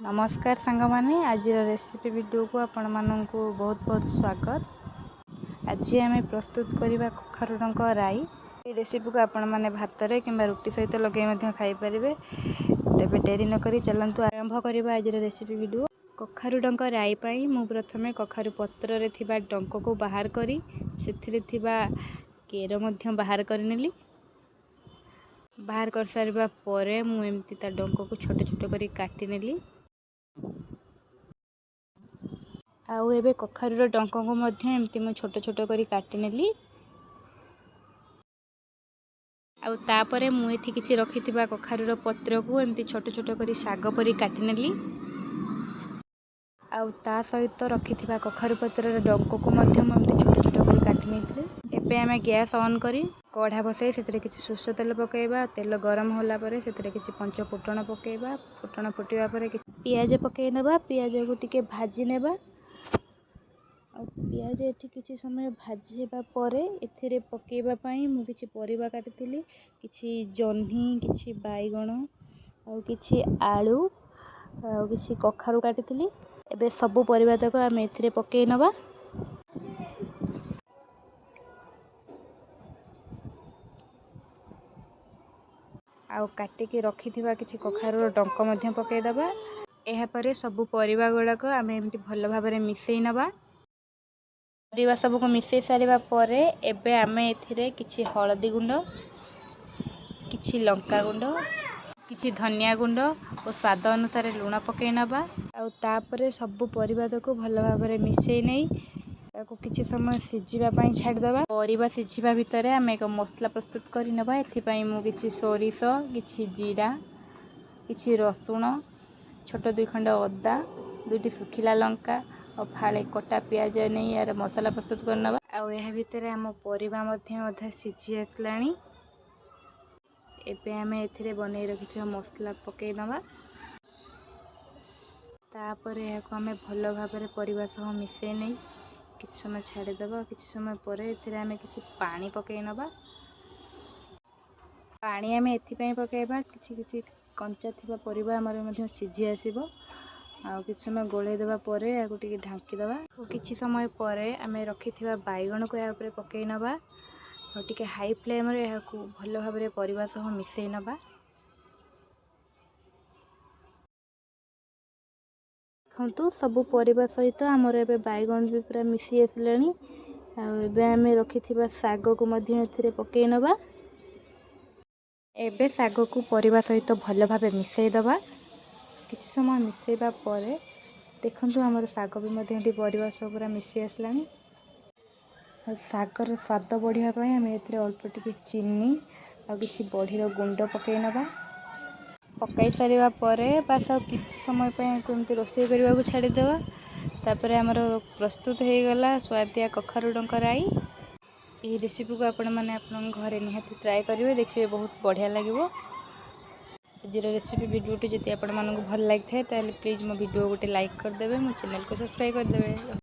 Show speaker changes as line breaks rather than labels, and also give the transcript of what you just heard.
नमस्कार सांगमाने आज recipe video को आपण माननकु बहुत बहुत स्वागत। आज आम प्रस्तुत करवा कखारु डंक राई। ये रेसिपी को आपण माने भात रे किंबा रुटी सहित लगे मध्य खाई परिबे। तेबे डेरी न करी चलंतु आरंभ करबा आज रेसिपी वीडियो। कखारु डंक राई पई मु प्रथमे कखारु पत्र रे थिबा डंक को बाहर करी सेथिरे थिबा केरो मध्य बाहर करनेली। बाहर कर सारिबा परे मु एम्ति ता डंक को छोटे छोटे करी काटी नेली। आउ एबे कखारुर डंक को मध्य एम्ति मु छोटे छोटे करी काटी नेली। आउ तापरे मु एठी किछि रखिथिबा कखारुर पत्र को एम्ति छोटे छोटे करी साग परी काटी नेली। आउ ता सहित रखिथिबा कखारु पत्रर डंक को मध्य मु एम्ति छोटे छोटे करी काटी नेथि। एबे आमे गैस ऑन करी कढ़ा बसाई सेतरे किछि सुरस तेल पकेइबा। तेल गरम होला परे सेतरे किछि पंच फुटण पकेइबा। फुटण फुटिबा परे किछि पियाज पकेइ नेबा। पियाज को टिके भाजी नेबा। पियाज एठी किछि समय भाजी हेबा परे एथिरे पकेइबा पई मु किछि परिबा काटिथिली। किछि जन्ही किछि बाईगण आ किछि आलू आ किछि कखारु काटिथिली। एबे सब परिबा तक आमे एथिरे पकेइ नबा। आउ काटी के रखिथिबा किछि कखारुर डंक मध्य पकेइ दबा। एहा परे सब परिबा गुडा को आमे एम्ति भलो भाबरे मिसेइ नबा। परिबा सब को मिसेइ सारिबा परे एबे आमे एथिरे किछि हळदी गुंड किछि लंका गुंड किछि धनिया गुंड और स्वाद अनुसार लूण पकेइ नबा। आउ तापरे सब परिबा को भलो भाबरे मिसेइ नै ताको किछि समय सिझिबा पई छाडी दबा। परिबा सिझिबा भितरे आमे एक मसला प्रस्तुत करि नबा। एथि पई मु किछि सोरिष किछि जीरा किछि रसुण छोट दुई खंड अदा दुईटी सुखिला लंका और फाळे कटा पियाज नै यार मसला प्रस्तुत करनबा। आउ एहा भितरे हम परिबा मध्य अधा सिझी आसलाणी। एबे आमे एथिरे बनै रखिथिबा मसला पकेइ नबा। तापरे एहाको आमे भलो भाबरे परिबा सह मिसेइ नै किछि समय छाडी दबा। किछि समय परे एथिरे आमे किछि पानी पकेइ नबा। पानी आमे एथि पई पकेइबा किछि किछि कंचा थिबा परिबा हमर मध्य सिझी आसीबो। आ किछि समय गोळेइ देबा परे याको टिके ढांकी दबा। किछि समय परे आमे रखिथिबा बाईगण को या ऊपर पकेइ नबा। आ टिके हाई फ्लेम रे याको भलो भाबरे परिबा सह मिसेइ नबा। खंतु सब परिबा सहित हमर एबे बाईगण भी पूरा मिसी आसलाणी। आ एबे आमे रखिथिबा साग को मध्य एथिरे पकेइ नबा। एबे साग को परिबा सहित भलो भाबे मिसेइ दबा। किछि समय मिसेइबा परे देखंतु हमर साग भी मध्य परिबा सब पूरा मिसी आसलाणी। सागर स्वाद बढ़िया पई हम एथिरे अल्प टिके चीनी आ किछि बढीर गुंड पकेइ नबा। पकाई सारिबा परे बास किछि समय पई एमति रोषेई करबा को छाडी देबा। तापरे हमर प्रस्तुत हे गला स्वादिया कखारु डंक राई। एही रेसिपी को आपण माने आपन घरे निहाती ट्राई करिवे देखिबे बहुत बढ़िया लागिवो। आज रेसिपी वीडियो जदि आपण मानकु भल लागि थाए ताले प्लीज मो वीडियो गोटे लाइक कर देबे। मो चैनल को सब्सक्राइब कर देबे।